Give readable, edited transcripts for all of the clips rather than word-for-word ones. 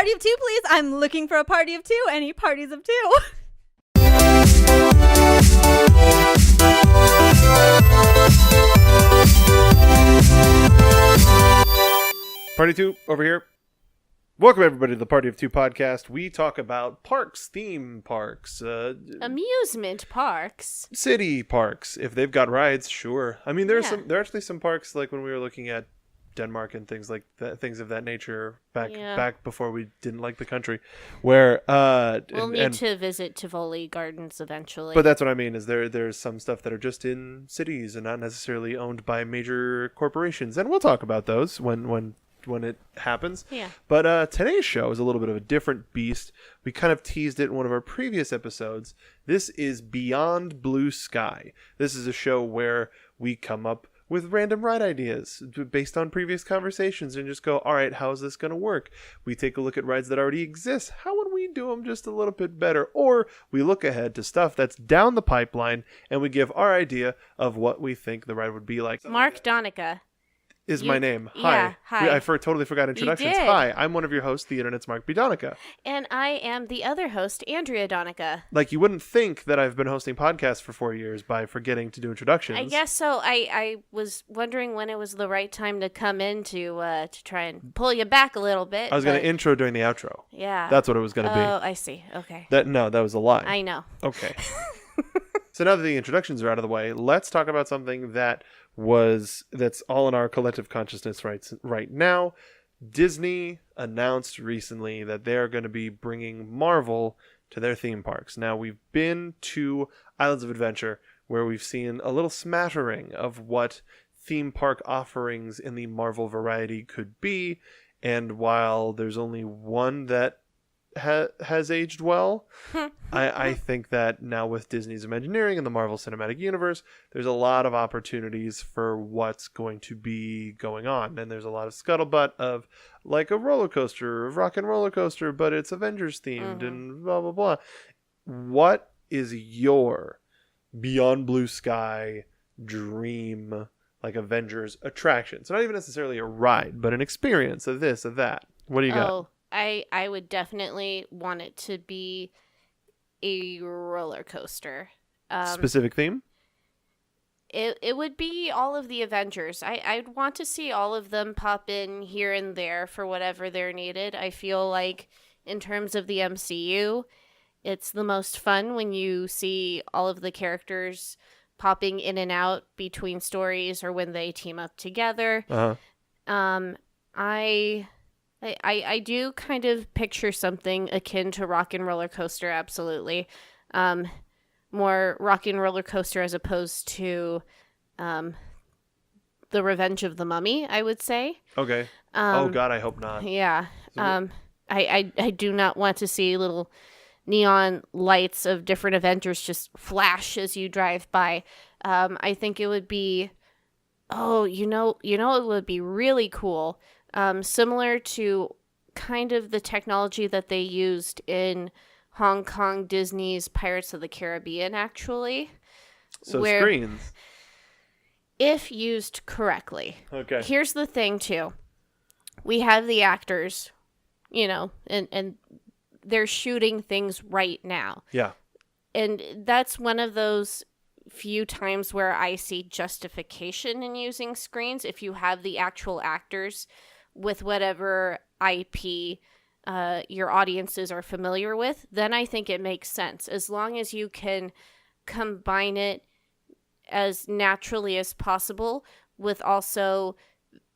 party of two, please? I'm looking for a party of two. Any parties of two? Party 2 over here. Welcome everybody to the Party of 2 podcast. We talk about parks, theme parks, Amusement parks, city parks. If they've got rides, sure. I mean, there are actually some parks, like when we were looking at Denmark and things like that, things of that nature back before we didn't like the country, where we'll need to visit Tivoli Gardens eventually. But that's what I mean, is there's some stuff that are just in cities and not necessarily owned by major corporations, and we'll talk about those when it happens. Yeah. But today's show is a little bit of a different beast. We kind of teased it in one of our previous episodes. This is Beyond Blue Sky. This is a show where we come up with random ride ideas based on previous conversations and just go, all right, how is this going to work? We take a look at rides that already exist. How would we do them just a little bit better? Or we look ahead to stuff that's down the pipeline and we give our idea of what we think the ride would be like. Mark Donica is my name. Hi. Yeah, hi. I totally forgot introductions. You did. Hi, I'm one of your hosts, the internet's Mark B. Donica. And I am the other host, Andrea Donica. Like, you wouldn't think that I've been hosting podcasts for 4 years by forgetting to do introductions. I guess so. I was wondering when it was the right time to come in to try and pull you back a little bit. I was going to intro during the outro. Yeah. That's what it was going to be. Oh, I see. Okay. That was a lie. I know. Okay. So now that the introductions are out of the way, let's talk about something that's all in our collective consciousness right now. Disney announced recently that they're going to be bringing Marvel to their theme parks. Now, we've been to Islands of Adventure, where we've seen a little smattering of what theme park offerings in the Marvel variety could be, and while there's only one that has aged well, I think that now with Disney's Imagineering and the Marvel Cinematic Universe, there's a lot of opportunities for what's going to be going on, and there's a lot of scuttlebutt of like a roller coaster, a rock and roller coaster, but it's Avengers themed and blah blah blah. What is your Beyond Blue Sky dream, like Avengers attraction? So not even necessarily a ride, but an experience of this, of that. What do you got? I would definitely want it to be a roller coaster. Specific theme? It would be all of the Avengers. I'd want to see all of them pop in here and there for whatever they're needed. I feel like in terms of the MCU, it's the most fun when you see all of the characters popping in and out between stories or when they team up together. I do kind of picture something akin to Rock and Roller Coaster, absolutely. More Rock and Roller Coaster as opposed to The Revenge of the Mummy, I would say. Okay. Oh, God, I hope not. Yeah. I do not want to see little neon lights of different Avengers just flash as you drive by. I think it would be... Oh, you know, it would be really cool. Similar to kind of the technology that they used in Hong Kong Disney's Pirates of the Caribbean, actually. So screens. If used correctly. Okay. Here's the thing, too. We have the actors, and they're shooting things right now. Yeah. And that's one of those few times where I see justification in using screens. If you have the actual actors with whatever IP your audiences are familiar with, then I think it makes sense. As long as you can combine it as naturally as possible with also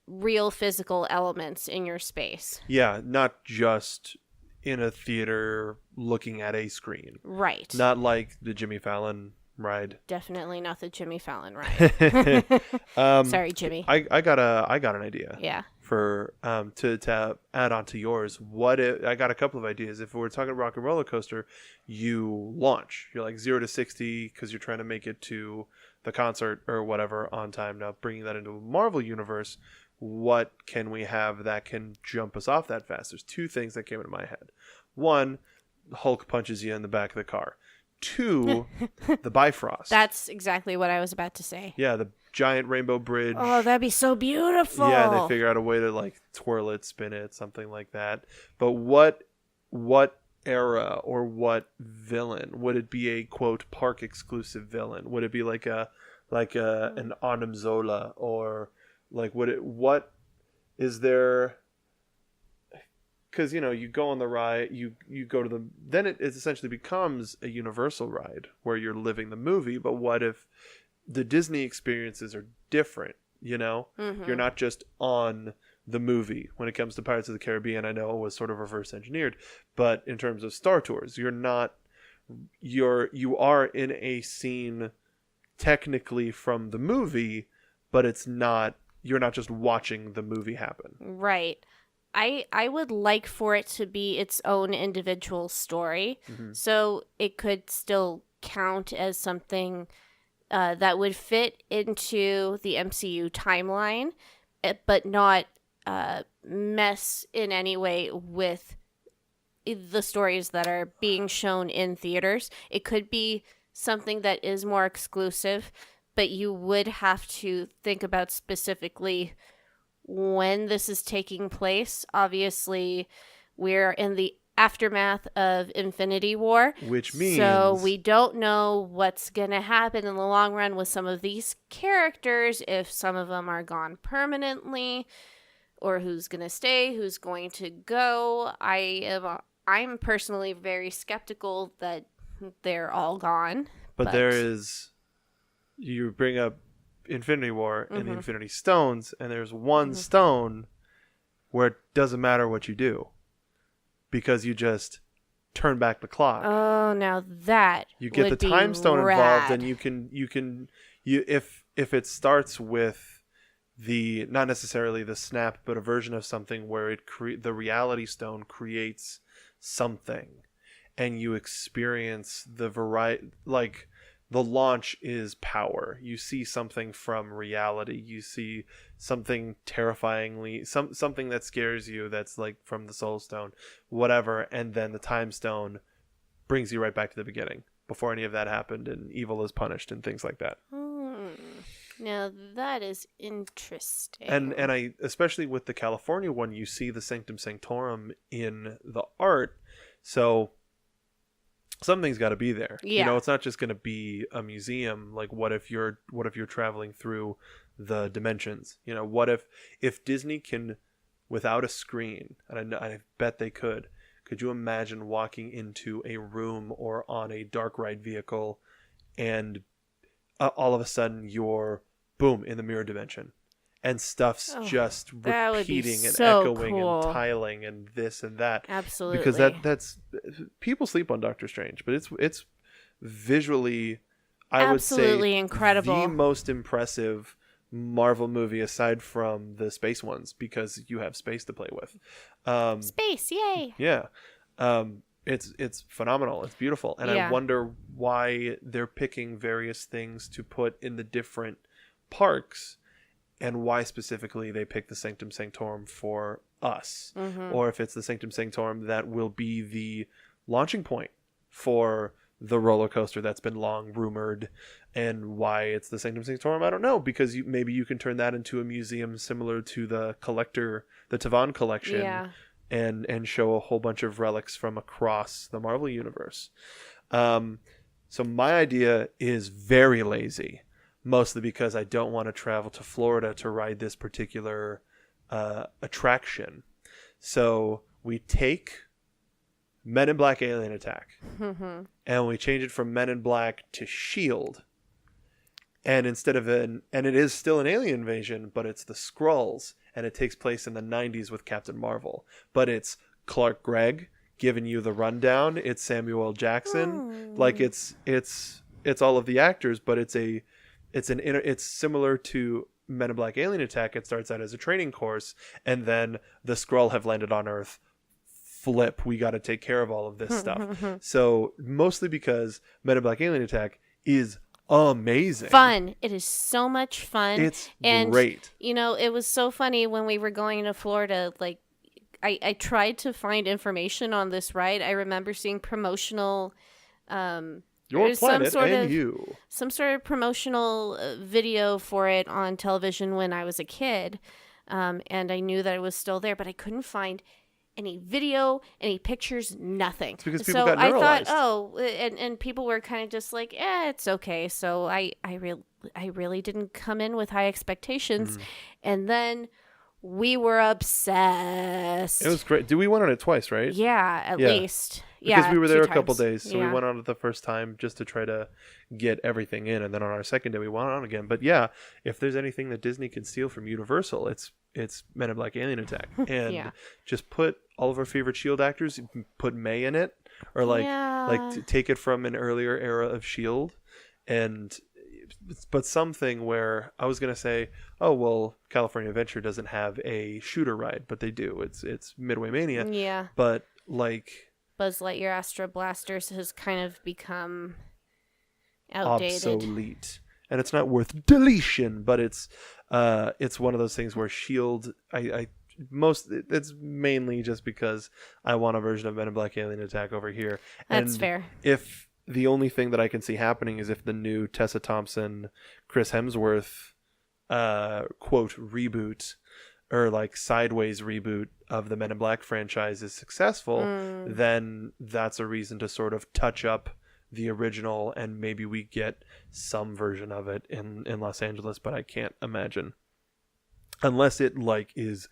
real physical elements in your space. Yeah, not just in a theater looking at a screen. Right. Not like the Jimmy Fallon ride. Definitely not the Jimmy Fallon ride. Sorry, Jimmy. I got an idea. Yeah. For to add on to yours. I got a couple of ideas. If we're talking Rock and Roller Coaster, you launch. You're like 0 to 60 because you're trying to make it to the concert or whatever on time. Now bringing that into a Marvel universe, what can we have that can jump us off that fast? There's two things that came into my head. One, Hulk punches you in the back of the car. 2, the Bifrost. That's exactly what I was about to say. Yeah, the giant rainbow bridge. Oh, that'd be so beautiful. Yeah, and they figure out a way to like twirl it, spin it, something like that. But what era or what villain would it be? A quote park exclusive villain? Would it be like an Arnim Zola, or like what is there? Because you go on the ride, you go to then it essentially becomes a universal ride where you're living the movie. But what if the Disney experiences are different? You're not just on the movie. When it comes to Pirates of the Caribbean, I know it was sort of reverse engineered, but in terms of Star Tours, you are in a scene technically from the movie, but you're not just watching the movie happen. Right. I would like for it to be its own individual story, so it could still count as something that would fit into the MCU timeline, but not mess in any way with the stories that are being shown in theaters. It could be something that is more exclusive, but you would have to think about specifically when this is taking place. Obviously, we're in the aftermath of Infinity War, which means so we don't know what's gonna happen in the long run with some of these characters, if some of them are gone permanently, or who's gonna stay, who's going to go. I'm personally very skeptical that they're all gone, but you bring up Infinity War and the Infinity Stones, and there's one stone where it doesn't matter what you do, because you just turn back the clock. Oh, now that you get the time stone involved, and if it starts with not necessarily the snap, but a version of something where the reality stone creates something, and you experience the variety, like the launch is power. You see something from reality. You see something terrifyingly, something that scares you, that's like from the Soul Stone, whatever, and then the Time Stone brings you right back to the beginning, before any of that happened, and evil is punished and things like that. Now that is interesting. And I, especially with the California one, you see the Sanctum Sanctorum in the art, so something's got to be there. Yeah. It's not just going to be a museum. Like, what if you're traveling through the dimensions? What if Disney can, without a screen, and I bet they could you imagine walking into a room or on a dark ride vehicle, and all of a sudden you're boom in the mirror dimension, and stuff's just repeating and echoing and tiling and this and that. Absolutely. Because that's people sleep on Doctor Strange, but it's visually, I would say, incredible. The most impressive Marvel movie aside from the space ones, because you have space to play with. Space, yay! Yeah. It's phenomenal. It's beautiful. And I wonder why they're picking various things to put in the different parks, and why specifically they pick the Sanctum Sanctorum for us. Or if it's the Sanctum Sanctorum that will be the launching point for the roller coaster that's been long rumored, and why it's the Sanctum Sanctorum, I don't know, because maybe you can turn that into a museum similar to the Tavan collection, and show a whole bunch of relics from across the Marvel universe. So my idea is very lazy, mostly because I don't want to travel to Florida to ride this particular attraction. So we take Men in Black Alien Attack, and we change it from Men in Black to S.H.I.E.L.D. And instead of and it is still an alien invasion, but it's the Skrulls, and it takes place in the 90s with Captain Marvel. But it's Clark Gregg giving you the rundown. It's Samuel L. Jackson. Like it's all of the actors, but it's similar to Men in Black Alien Attack. It starts out as a training course, and then the Skrull have landed on Earth. Flip, we got to take care of all of this stuff. So mostly because Men in Black Alien Attack is amazing. Fun. It is so much fun. It's great. It was so funny when we were going to Florida. Like, I tried to find information on this ride. I remember seeing promotional Your There's some planet sort and of you. promotional video for it on television when I was a kid, and I knew that it was still there, but I couldn't find any video, any pictures, nothing. It's because people So got I thought, neuralized. and people were kind of just like, it's okay. So I really didn't come in with high expectations, and then we were obsessed. It was great. We went on it twice, right? Yeah, at Yeah. least. Because Yeah, we were two there a couple times. days, so we Yeah. went on it the first time just to try to get everything in, and then on our second day we went on again. But yeah, if there's anything that Disney can steal from Universal, it's Men in Black Alien Attack, and Yeah. just put all of our favorite Shield actors, put May in it, or like Yeah. take it from an earlier era of Shield, and but something where I was gonna say, oh well, California Adventure doesn't have a shooter ride, but they do. It's Midway Mania, Yeah. but like. Buzz Lightyear Astro Blasters has kind of become outdated. Obsolete, and it's not worth deletion, but it's one of those things where Shield it's mainly just because I want a version of Men in Black Alien Attack over here. That's And fair. if the only thing that I can see happening is if the new Tessa Thompson Chris Hemsworth quote reboot or like sideways reboot of the Men in Black franchise is successful, then that's a reason to sort of touch up the original, and maybe we get some version of it in Los Angeles, but I can't imagine. Unless it like is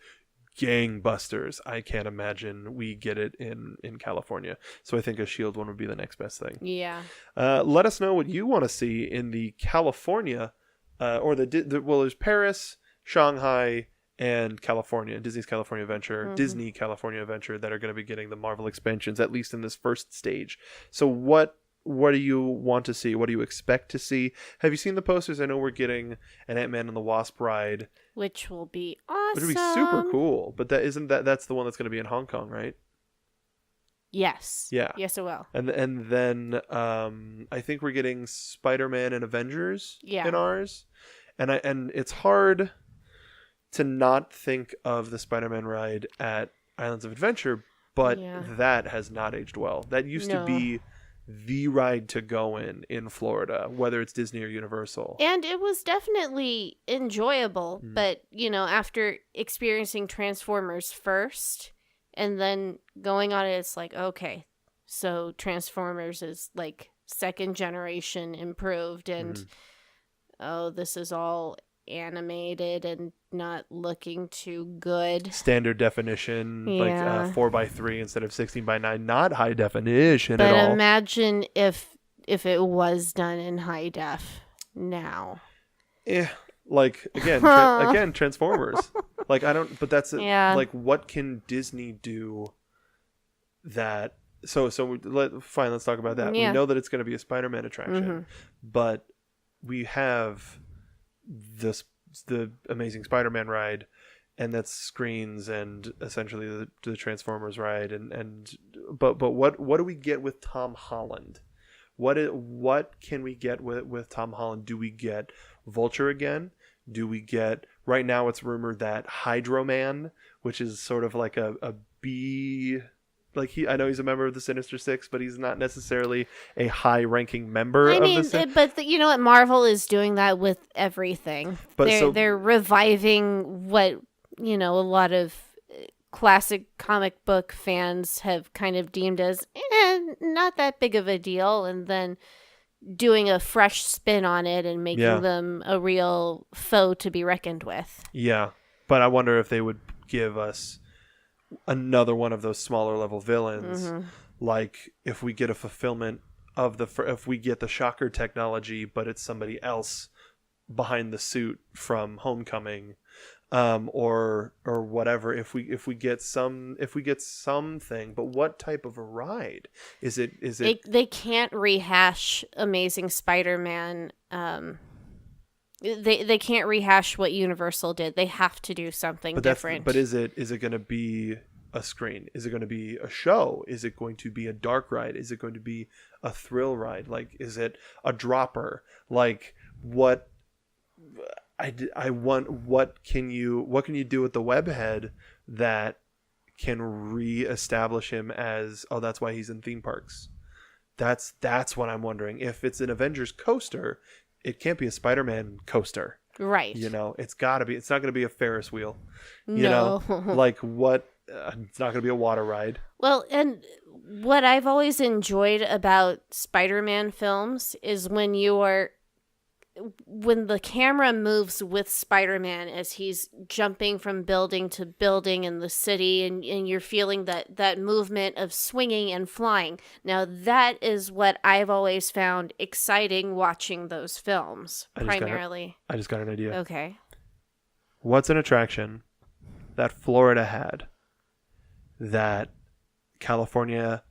gangbusters, I can't imagine we get it in California. So I think a Shield one would be the next best thing. Yeah. Let us know what you want to see in the California, or well, there's Paris, Shanghai, and California, Disney's California Adventure, Disney California Adventure, that are going to be getting the Marvel expansions, at least in this first stage. So what do you want to see? What do you expect to see? Have you seen the posters? I know we're getting an Ant-Man and the Wasp ride, Which will be awesome. which would be super cool. But that's the one that's going to be in Hong Kong, right? Yes. Yeah. Yes, it will. And then I think we're getting Spider-Man and Avengers in ours, and it's hard to not think of the Spider-Man ride at Islands of Adventure, but that has not aged well. That used to be the ride to go in Florida, whether it's Disney or Universal. And it was definitely enjoyable, but, after experiencing Transformers first and then going on it, it's like, okay, so Transformers is like second generation improved, and this is all animated and not looking too good. Standard definition, like 4:3 instead of 16:9, not high definition at all. But imagine if it was done in high def now. Yeah, like again, Transformers. Like I don't, but that's like what can Disney do that? So fine, let's talk about that. Yeah. We know that it's going to be a Spider-Man attraction, but we have the Amazing Spider-Man ride, and that's screens and essentially the Transformers ride, but what do we get with Tom Holland? What can we get with Tom Holland? Do we get Vulture again? Do we get, right now it's rumored that Hydro Man, which is sort of like a B, like I know he's a member of the Sinister Six, but he's not necessarily a high-ranking member of the but you know what? Marvel is doing that with everything. But they're reviving what, a lot of classic comic book fans have kind of deemed as not that big of a deal, and then doing a fresh spin on it and making them a real foe to be reckoned with. Yeah, but I wonder if they would give us another one of those smaller level villains, like if we get a fulfillment of if we get the Shocker technology, but it's somebody else behind the suit from Homecoming, or whatever. If we get something, but what type of a ride is it? They can't rehash Amazing Spider-Man. They can't rehash what Universal did. They have to do something different. But is it going to be a screen? Is it going to be a show? Is it going to be a dark ride? Is it going to be a thrill ride? Like, is it a dropper? Like, what can you do with the webhead that can reestablish him as, oh, that's why he's in theme parks? That's what I'm wondering. If it's an Avengers coaster, it can't be a Spider-Man coaster. Right. You know, it's got to be. It's not going to be a Ferris wheel. You No. know, like what? It's not going to be a water ride. Well, and what I've always enjoyed about Spider-Man films is when the camera moves with Spider-Man as he's jumping from building to building in the city, and you're feeling that movement of swinging and flying. Now, that is what I've always found exciting watching those films, primarily. I just got an idea. Okay. What's an attraction that Florida had that California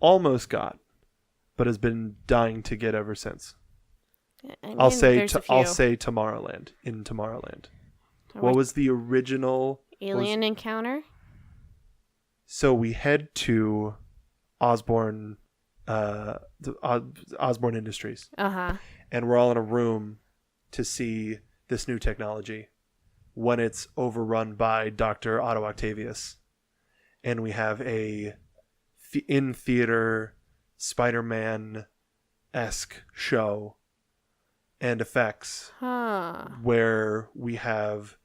almost got, but has been dying to get ever since? I mean, I'll say Tomorrowland. In Tomorrowland, what was the original Alien Encounter? So we head to Osborne, Osborne Industries, and we're all in a room to see this new technology when it's overrun by Dr. Otto Octavius, and we have a in theater Spider-Man-esque show and effects where we have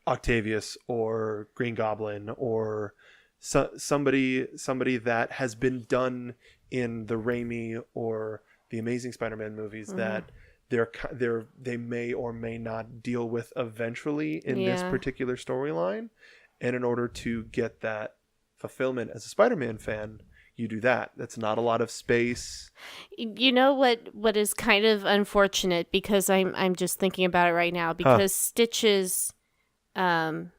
Octavius or Green Goblin or somebody that has been done in the Raimi or the Amazing Spider-Man movies that they may or may not deal with eventually in this particular storyline, and in order to get that fulfillment as a Spider-Man fan, you do that. That's not a lot of space. You know what is kind of unfortunate, because I'm just thinking about it right now, because Stitch's Encounter,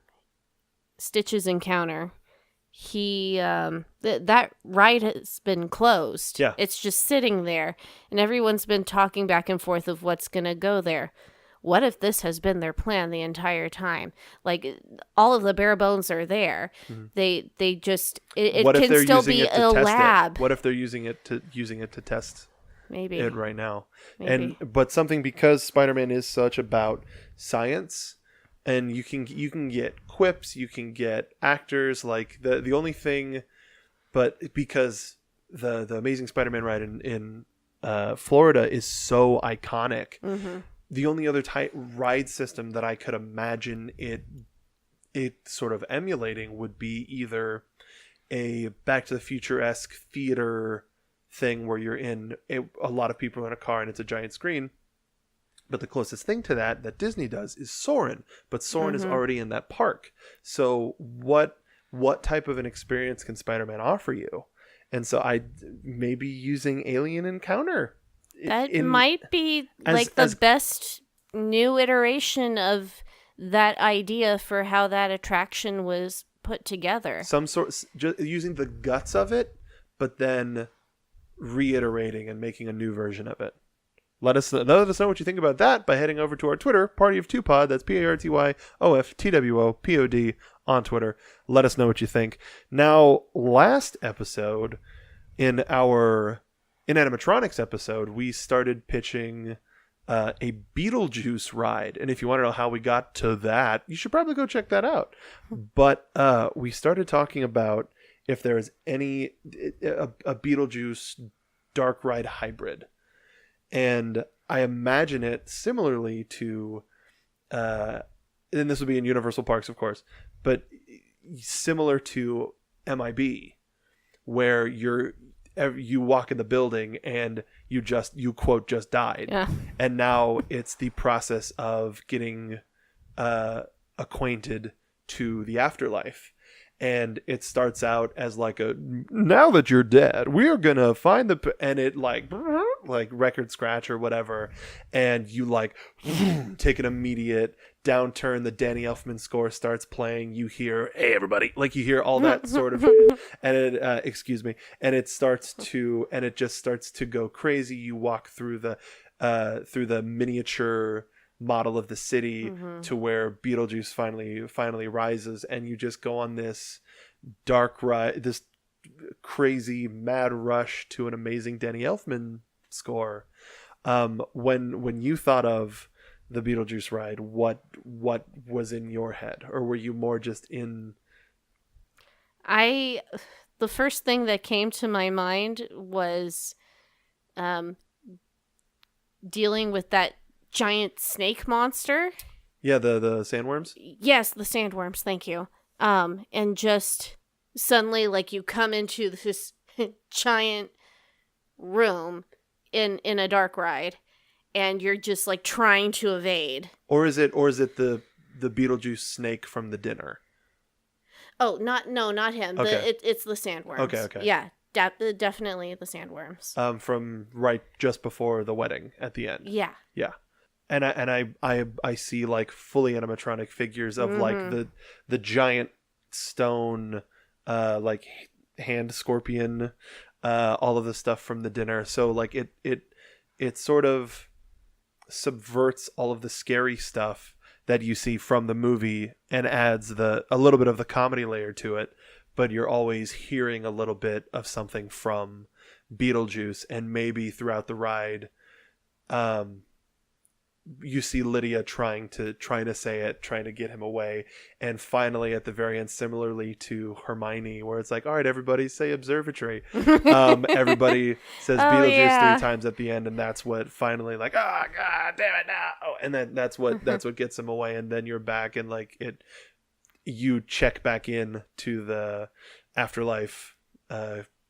he that ride has been closed. Yeah. It's just sitting there, and everyone's been talking back and forth of what's going to go there. What if this has been their plan the entire time? Like, all of the bare bones are there. Mm-hmm. They just it can still be a lab. What if they're using it to test maybe it right now? But something, because Spider-Man is such about science, and you can get quips, you can get actors, like the only thing, but because the Amazing Spider-Man ride in Florida is so iconic. Mm-hmm. The only other ride system that I could imagine it sort of emulating would be either a Back to the Future-esque theater thing where you're in a lot of people in a car and it's a giant screen. But the closest thing to that Disney does is Soarin'. But Soarin' is already in that park. So what type of an experience can Spider-Man offer you? And so I maybe using Alien Encounter. That might be the best new iteration of that idea for how that attraction was put together. Some sort, just using the guts of it, but then reiterating and making a new version of it. Let us know what you think about that by heading over to our Twitter, Party of Two Pod. That's PARTYOFTWOPOD on Twitter. Let us know what you think. Now, last episode in our Animatronics episode, we started pitching a Beetlejuice ride. And if you want to know how we got to that, you should probably go check that out. But we started talking about if there is a Beetlejuice dark ride hybrid. And I imagine it similarly to, and this would be in Universal Parks, of course, but similar to MIB, where you walk in the building and you quote just died. Yeah. And now it's the process of getting acquainted to the afterlife. And it starts out as like now that you're dead, we're gonna find and it like record scratch or whatever, and you like take an immediate downturn. The Danny Elfman score starts playing. You hear, "Hey everybody!" Like you hear all that sort of, and it and it just starts to go crazy. You walk through the miniature model of the city to where Beetlejuice finally rises, and you just go on this dark ride, this crazy mad rush to an amazing Danny Elfman score. When you thought of the Beetlejuice ride, what was in your head, or were you more just in? The first thing that came to my mind was um, dealing with that giant snake monster. Yeah, the sandworms. Yes, the sandworms. Thank you. And just suddenly, like, you come into this giant room in a dark ride, and you're just like trying to evade. Or is it the Beetlejuice snake from the dinner? Oh, not him. Okay. It's the sandworms. Okay. Yeah, definitely the sandworms. From right just before the wedding at the end. Yeah. Yeah. And I see like fully animatronic figures of like the giant stone like hand scorpion, all of the stuff from the dinner. So like it sort of subverts all of the scary stuff that you see from the movie and adds a little bit of the comedy layer to it, but you're always hearing a little bit of something from Beetlejuice, and maybe throughout the ride you see Lydia trying to say it, trying to get him away, and finally at the very end, similarly to Hermione, where it's like, all right, everybody say observatory. Everybody says Beetlejuice 3 times at the end, and that's what finally, like, oh god damn it now, and then that's what gets him away, and then you're back, and like you check back in to the afterlife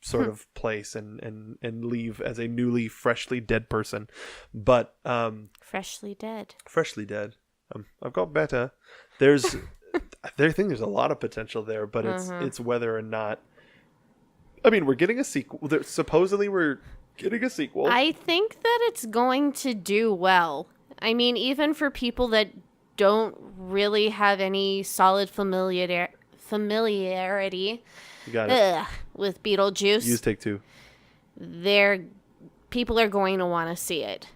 sort of place and leave as a newly freshly dead person. But freshly dead I've got better. There's there's a lot of potential there, but it's whether or not, I mean, we're getting a sequel. Supposedly we're getting a sequel. I think that it's going to do well. I mean, even for people that don't really have any solid familiarity You got it. With Beetlejuice. Use take 2. People are going to want to see it.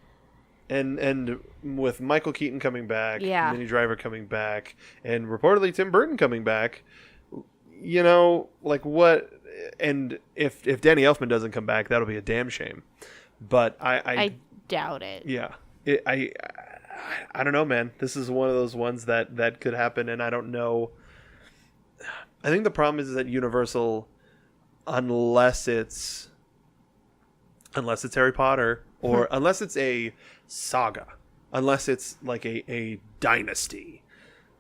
And with Michael Keaton coming back, Yeah. Minnie Driver coming back, and reportedly Tim Burton coming back, you know, like what? And if Danny Elfman doesn't come back, that'll be a damn shame. But I doubt it. Yeah, I don't know, man. This is one of those ones that could happen, and I don't know. I think the problem is that Universal, unless it's Harry Potter, or unless it's a saga, unless it's like a dynasty,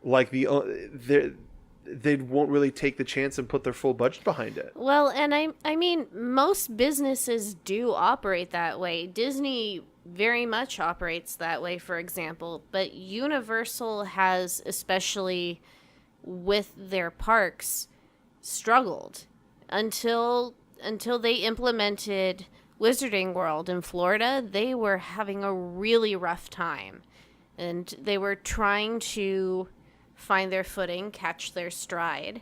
like they won't really take the chance and put their full budget behind it. Well, and I mean, most businesses do operate that way. Disney very much operates that way, for example, but Universal has, especially with their parks, struggled until they implemented Wizarding World in Florida. They were having a really rough time, and they were trying to find their footing, catch their stride.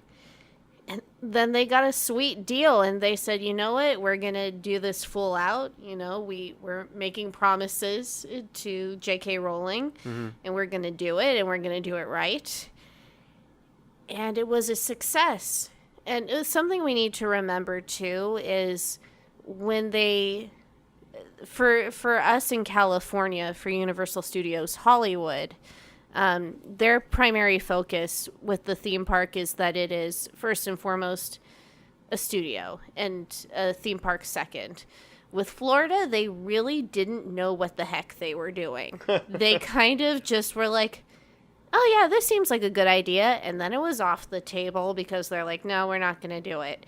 And then they got a sweet deal, and they said, you know what, we're going to do this full out. You know, we're making promises to J.K. Rowling, and we're going to do it, and we're going to do it right. And it was a success. And it was something we need to remember, too, is when they, for us in California, for Universal Studios Hollywood, their primary focus with the theme park is that it is, first and foremost, a studio, and a theme park second. With Florida, they really didn't know what the heck they were doing. They kind of just were like, oh yeah, this seems like a good idea. And then it was off the table because they're like, no, we're not going to do it.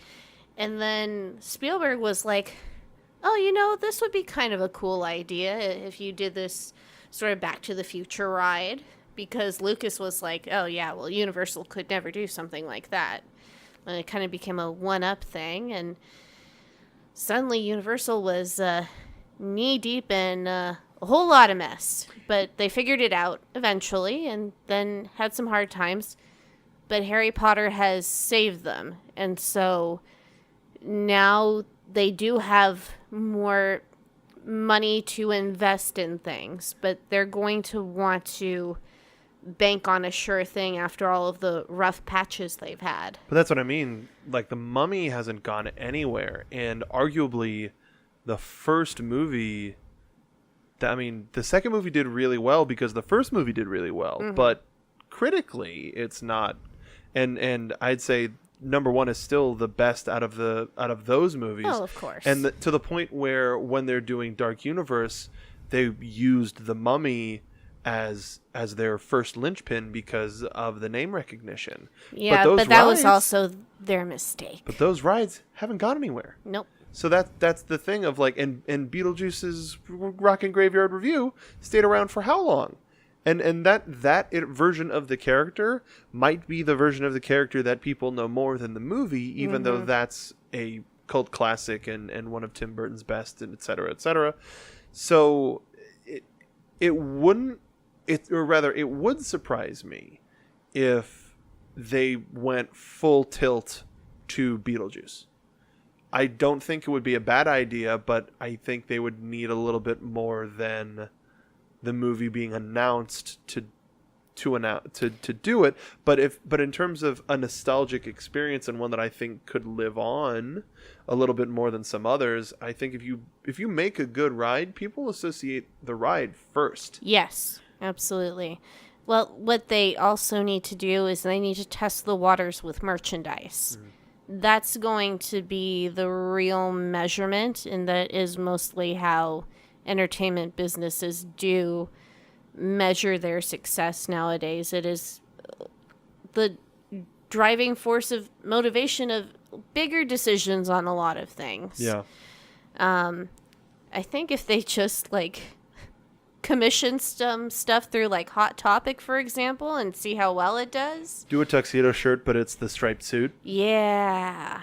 And then Spielberg was like, oh, you know, this would be kind of a cool idea if you did this sort of Back to the Future ride. Because Lucas was like, oh yeah, well, Universal could never do something like that. And it kind of became a one-up thing. And suddenly Universal was knee-deep in a whole lot of mess. But they figured it out eventually, and then had some hard times. But Harry Potter has saved them. And so now they do have more money to invest in things. But they're going to want to bank on a sure thing after all of the rough patches they've had. But that's what I mean. Like, The Mummy hasn't gone anywhere. And arguably, the first movie... the second movie did really well because the first movie did really well, but critically, it's not. And I'd say number one is still the best out of those movies. Oh, of course. And to the point where when they're doing Dark Universe, they used the Mummy as their first linchpin because of the name recognition. Yeah, those but that was rides- also their mistake. But those rides haven't gone anywhere. Nope. So that's the thing of like, and Beetlejuice's Rockin' Graveyard Review stayed around for how long? And that version of the character might be the version of the character that people know more than the movie, even though that's a cult classic and one of Tim Burton's best, and et cetera, et cetera. So it would surprise me if they went full tilt to Beetlejuice. I don't think it would be a bad idea, but I think they would need a little bit more than the movie being announced to do it. But in terms of a nostalgic experience and one that I think could live on a little bit more than some others, I think if you make a good ride, people associate the ride first. Yes, absolutely. Well, what they also need to do is they need to test the waters with merchandise. That's going to be the real measurement, and that is mostly how entertainment businesses do measure their success nowadays. It is the driving force of motivation of bigger decisions on a lot of things. Yeah. I think if they just commission some stuff through Hot Topic, for example, and see how well it does. Do a tuxedo shirt, but it's the striped suit. Yeah.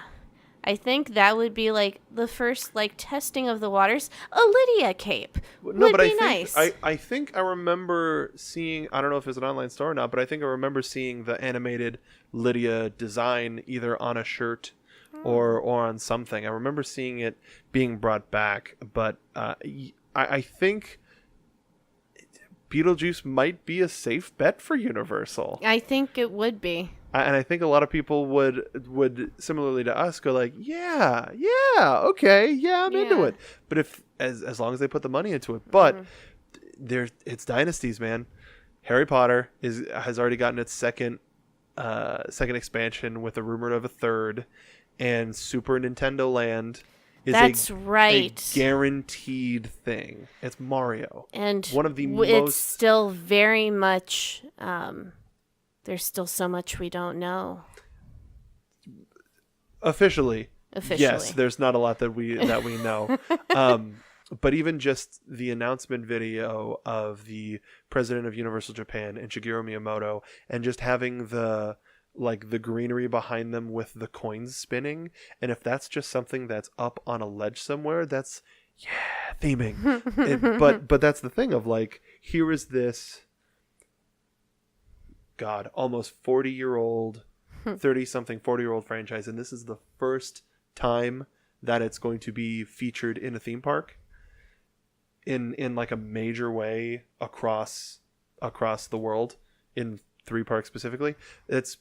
I think that would be the first testing of the waters. A Lydia cape would be nice. I think I remember seeing, I don't know if it's an online store or not, but I think I remember seeing the animated Lydia design either on a shirt or on something. I remember seeing it being brought back, but I think Beetlejuice might be a safe bet for Universal. I think it would be. And I think a lot of people would similarly to us go yeah, okay, yeah, I'm into it. But if as long as they put the money into it, but it's dynasties, man. Harry Potter has already gotten its second expansion with a rumor of a third, and Super Nintendo Land is a guaranteed thing. It's Mario, and one of the it's still very much. There's still so much we don't know. Officially, yes. There's not a lot that we know. But even just the announcement video of the president of Universal Japan and Shigeru Miyamoto, and just having the greenery behind them with the coins spinning, and if that's just something that's up on a ledge somewhere, that's theming. But that's the thing of here is this. God, almost 40-year-old, 30-something, 40-year-old franchise, and this is the first time that it's going to be featured in a theme park in a major way across the world, in 3 parks specifically. It's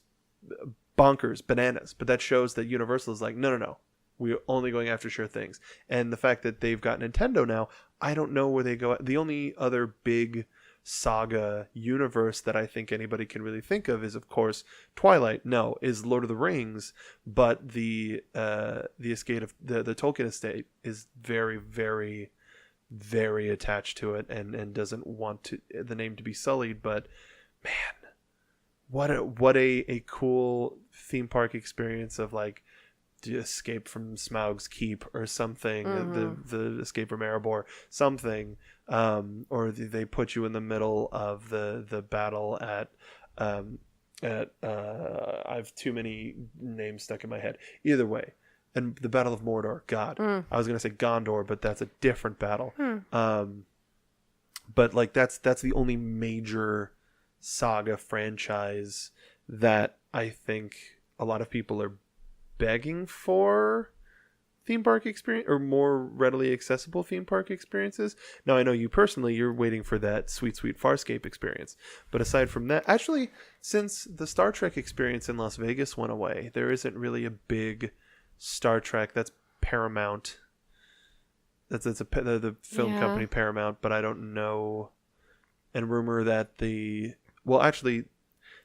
bonkers, bananas, but that shows that Universal is no, we're only going after sure things. And the fact that they've got Nintendo now, I don't know where they go. The only other big saga universe that I think anybody can really think of is, of course, Twilight. No, is Lord of the Rings, but the estate of the Tolkien estate is very, very, very attached to it and doesn't want the name to be sullied. But man, what a cool theme park experience of the Escape from Smaug's Keep or something, the Escape from Erebor, something, or they put you in the middle of the battle at I have too many names stuck in my head. Either way, and the Battle of Mordor. God, I was gonna say Gondor, but that's a different battle. But that's the only major saga franchise that I think a lot of people are begging for theme park experience, or more readily accessible theme park experiences. Now, I know you personally, you're waiting for that sweet Farscape experience. But aside from that, actually, since the Star Trek experience in Las Vegas went away, there isn't really a big Star Trek. That's Paramount. That's the film company Paramount, but I don't know. And rumor that actually,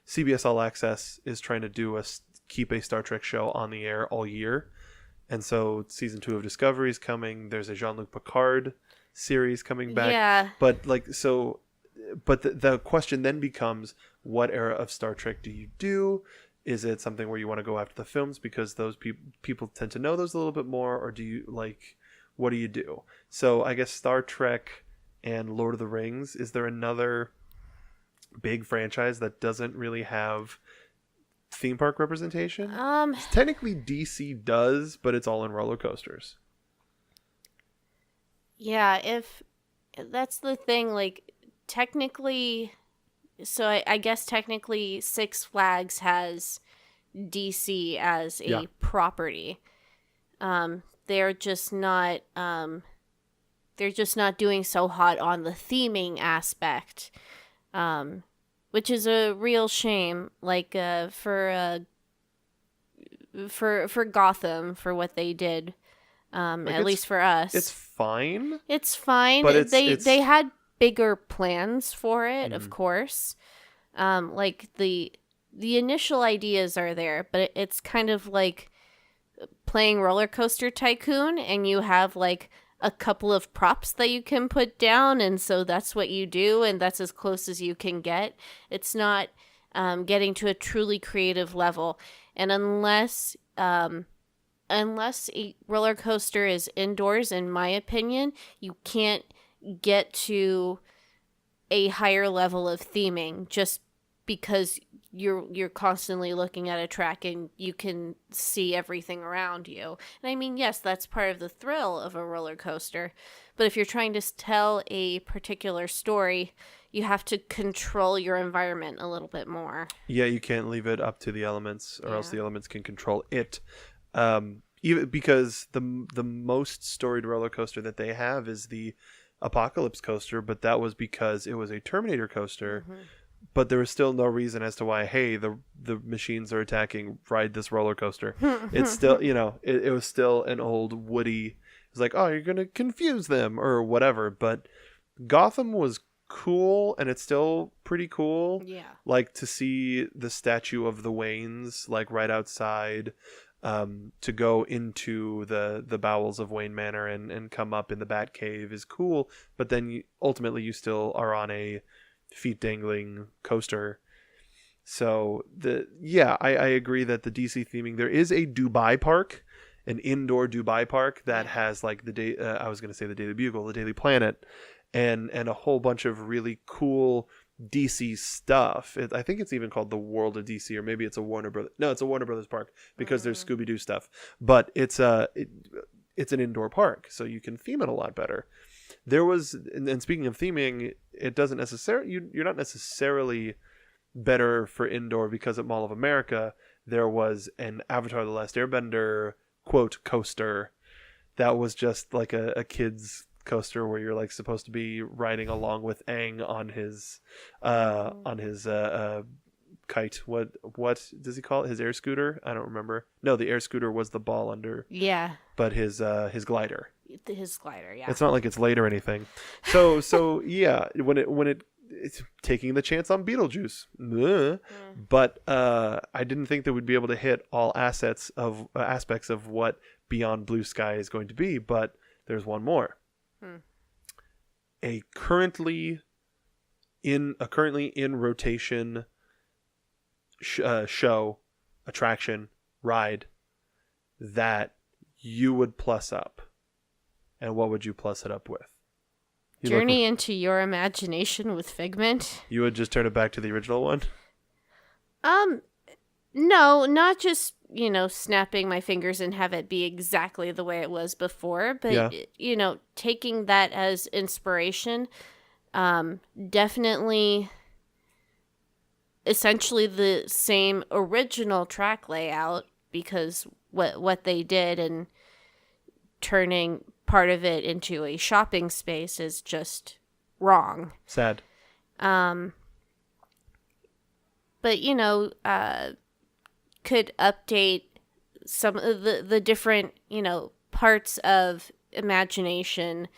CBS All Access is trying to do a keep a Star Trek show on the air all year. And so season 2 of Discovery is coming. There's a Jean-Luc Picard series coming back. Yeah. But the question then becomes, what era of Star Trek do you do? Is it something where you want to go after the films because those people tend to know those a little bit more, or do you what do you do? So I guess Star Trek and Lord of the Rings. Is there another big franchise that doesn't really have theme park representation? Technically DC does, but it's all in roller coasters. Yeah, if that's the thing, like technically, so I guess technically Six Flags has DC as a Yeah. property. They're just not doing so hot on the theming aspect, which is a real shame. Like for Gotham, for what they did, at least for us, It's fine. it's fine. But They had bigger plans for it, of Mhm. course. Like the initial ideas are there, but it's kind of like playing Roller Coaster Tycoon, and you have like a couple of props that you can put down, and so that's what you do, and that's as close as you can get. It's not getting to a truly creative level, and unless a roller coaster is indoors, in my opinion, you can't get to a higher level of theming just because you're constantly looking at a track and you can see everything around you. And I mean, yes, that's part of the thrill of a roller coaster, but if you're trying to tell a particular story, you have to control your environment a little bit more. Yeah, you can't leave it up to the elements, or else Yeah. the elements can control it. Even because the most storied roller coaster that they have is the Apocalypse coaster, but that was because it was a Terminator coaster. Mm-hmm. But there was still no reason as to why, hey, the machines are attacking, ride this roller coaster. It's still, it was still an old Woody. It's like, oh, you're going to confuse them or whatever. But Gotham was cool, and it's still pretty cool. Yeah. Like to see the statue of the Waynes, like right outside, to go into the bowels of Wayne Manor and come up in the Batcave is cool. But then ultimately you still are on a feet dangling coaster. So I agree that the DC theming, there is a Dubai park, an indoor Dubai park that has like the day I was going to say the Daily Bugle, the Daily Planet, and a whole bunch of really cool DC stuff. I think it's even called the World of DC, or maybe it's a Warner Brothers. No, it's a Warner Brothers park because there's Scooby-Doo stuff. But it's an indoor park, so you can theme it a lot better. There was, and speaking of theming, it doesn't necessarily, you're not necessarily better for indoor, because at Mall of America there was an Avatar: The Last Airbender quote coaster that was just like a kid's coaster where you're like supposed to be riding along with Aang on his kite. What does he call it? His air scooter? I don't remember. No, the air scooter was the ball under. Yeah. But his glider. His glider, yeah. It's not like it's late or anything. So yeah, when it's taking the chance on Beetlejuice. But I didn't think they would be able to hit all aspects of what Beyond Blue Sky is going to be, but there's one more. A currently in rotation show, attraction, ride that you would plus up. And what would you plus it up with? Journey into Your Imagination with Figment. You would just turn it back to the original one? No, not just, snapping my fingers and have it be exactly the way it was before, but, taking that as inspiration, definitely essentially the same original track layout, because what they did and turning part of it into a shopping space is just wrong. Sad. But, could update some of the different, parts of imagination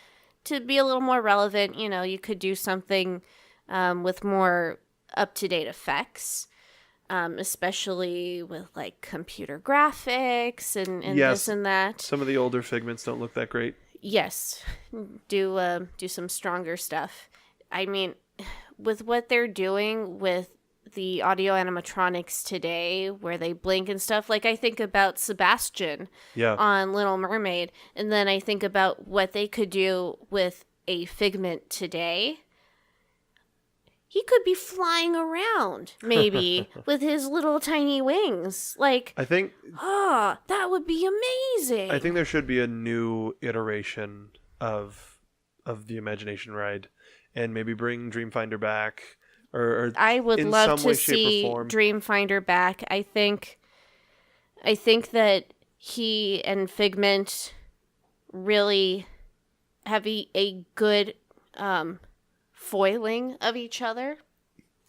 to be a little more relevant. You could do something with more up-to-date effects. especially with like computer graphics and this Yes, and that. some of the older Figments don't look that great. Yes, do some stronger stuff. I mean, with what they're doing with the audio animatronics today, where they blink and stuff, like I think about Sebastian Yeah. on Little Mermaid, and then I think about what they could do with a Figment today. He could be flying around, maybe, with his little tiny wings. Like, I think that would be amazing. I think there should be a new iteration of the Imagination ride, and maybe bring Dreamfinder back, or I would in love some to way, shape, or see form. Dreamfinder back. I think that he and Figment really have a good foiling of each other.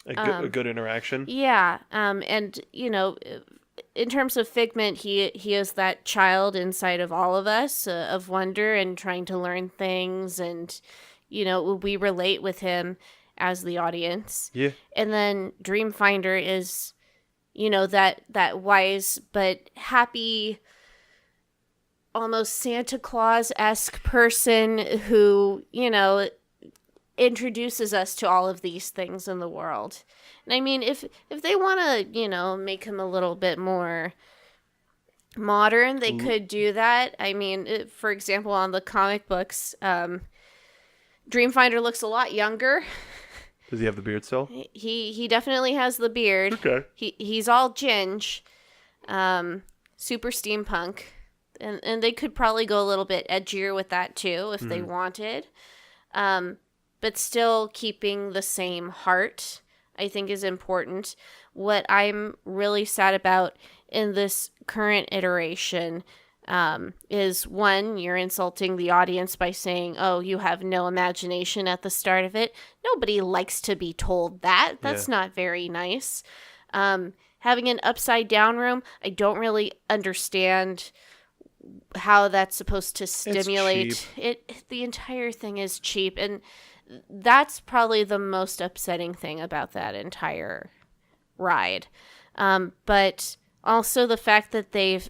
A good interaction. Yeah, and you know, in terms of Figment, he is that child inside of all of us, of wonder and trying to learn things, and you know, we relate with him as the audience. Yeah. And then Dreamfinder is, you know, that wise but happy, almost Santa Claus-esque person who, you know, introduces us to all of these things in the world. And I mean, if they want to, you know, make him a little bit more modern, they could do that. I mean, for example, on the comic books, Dreamfinder looks a lot younger. Does he have the beard still? He definitely has the beard. Okay. He's all ginge, super steampunk, and they could probably go a little bit edgier with that too if they wanted, but still keeping the same heart, I think, is important. What I'm really sad about in this current iteration is, one, you're insulting the audience by saying, oh, you have no imagination at the start of it. Nobody likes to be told that. That's not very nice. Having an upside down room, I don't really understand how that's supposed to stimulate it. The entire thing is cheap, and that's probably the most upsetting thing about that entire ride. But also the fact that they've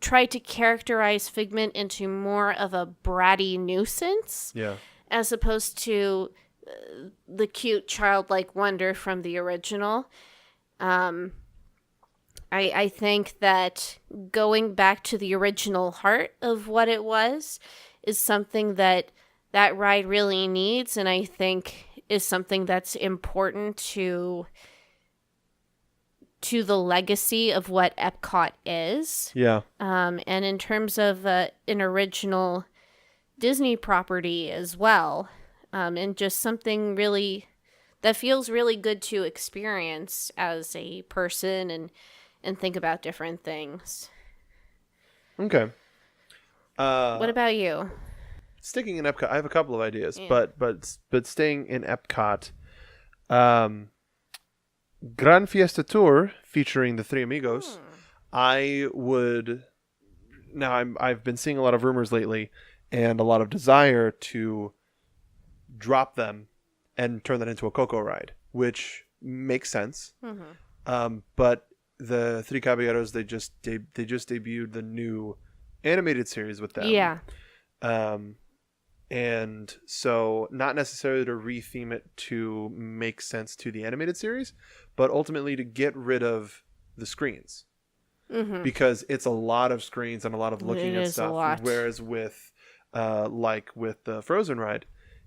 tried to characterize Figment into more of a bratty nuisance, as opposed to the cute childlike wonder from the original. I think that going back to the original heart of what it was is something that ride really needs, and I think is something that's important to the legacy of what Epcot is. Yeah. And in terms of an original Disney property as well, and just something really that feels really good to experience as a person and think about different things. Okay. What about you? Sticking in Epcot, I have a couple of ideas, Yeah. but staying in Epcot, Gran Fiesta Tour featuring the Three Amigos. I would now. I've been seeing a lot of rumors lately, and a lot of desire to drop them and turn that into a Coco ride, which makes sense. But the Three Caballeros, they just debuted the new animated series with them. Yeah. And so not necessarily to retheme it to make sense to the animated series, but ultimately to get rid of the screens. Because it's a lot of screens and a lot of looking at stuff. Whereas with like with the Frozen ride,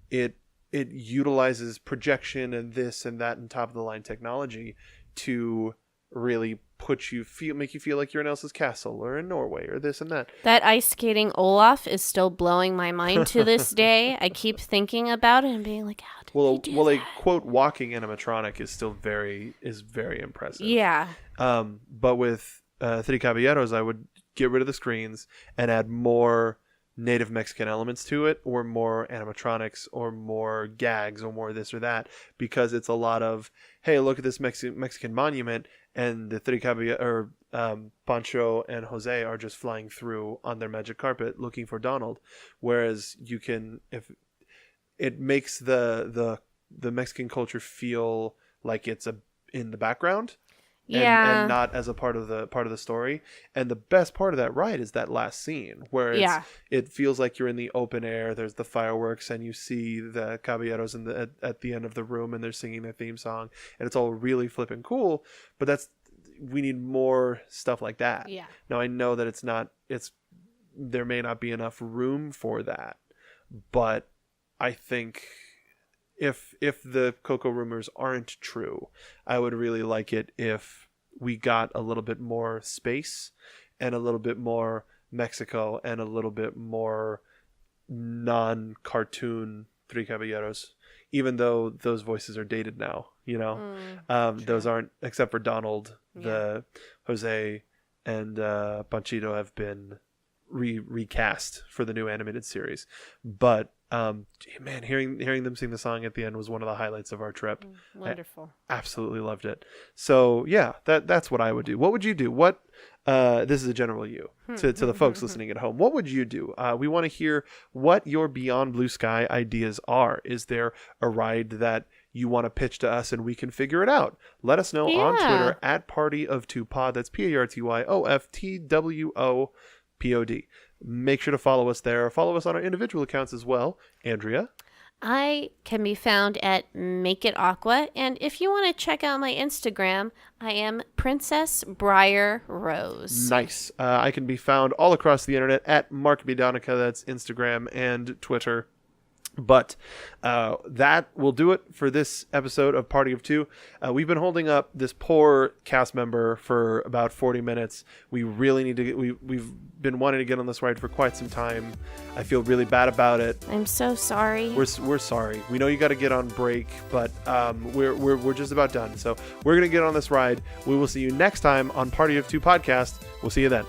it utilizes projection and this and that and top of the line technology to really make you feel like you're in Elsa's castle or in Norway or this and that. That ice skating Olaf is still blowing my mind to this day. I keep thinking about it and being like, how did they do that? A quote walking animatronic is still very impressive. Yeah. But with Three Caballeros, I would get rid of the screens and add more native Mexican elements to it, or more animatronics, or more gags, or more this or that, because it's a lot of, hey, look at this Mexican monument, and the Three Caballeros, Pancho and Jose are just flying through on their magic carpet looking for Donald, whereas you can, if it makes the Mexican culture feel like it's in the background. Yeah. not as a part of the story. And the best part of that ride is that last scene where it feels like you're in the open air. There's the fireworks, and you see the caballeros at the end of the room, and they're singing their theme song, and it's all really flippin' cool. But we need more stuff like that. Yeah. Now I know that there may not be enough room for that, but I think if the Coco rumors aren't true, I would really like it if we got a little bit more space and a little bit more Mexico and a little bit more non-cartoon Three Caballeros, even though those voices are dated now, those aren't, except for Donald, the Jose and Panchito have been recast for the new animated series. But man, hearing them sing the song at the end was one of the highlights of our trip. Wonderful. I absolutely loved it. So yeah, that's what I would do. What would you do? What this is a general you to the folks listening at home. What would you do? We want to hear what your Beyond Blue Sky ideas are. Is there a ride that you want to pitch to us and we can figure it out? Let us know on Twitter at Party of 2Pod. That's PARTYOFTWOPOD. Make sure to follow us there. Follow us on our individual accounts as well. Andrea? I can be found at Make It Aqua, and if you want to check out my Instagram, I am Princess Briar Rose. Nice. I can be found all across the internet at Mark B. Donica. That's Instagram and Twitter. But that will do it for this episode of Party of Two. We've been holding up this poor cast member for about 40 minutes. We really need to we've been wanting to get on this ride for quite some time. I feel really bad about it. I'm so sorry. We're sorry. We know you got to get on break, but we're just about done. So we're going to get on this ride. We will see you next time on Party of Two podcast. We'll see you then.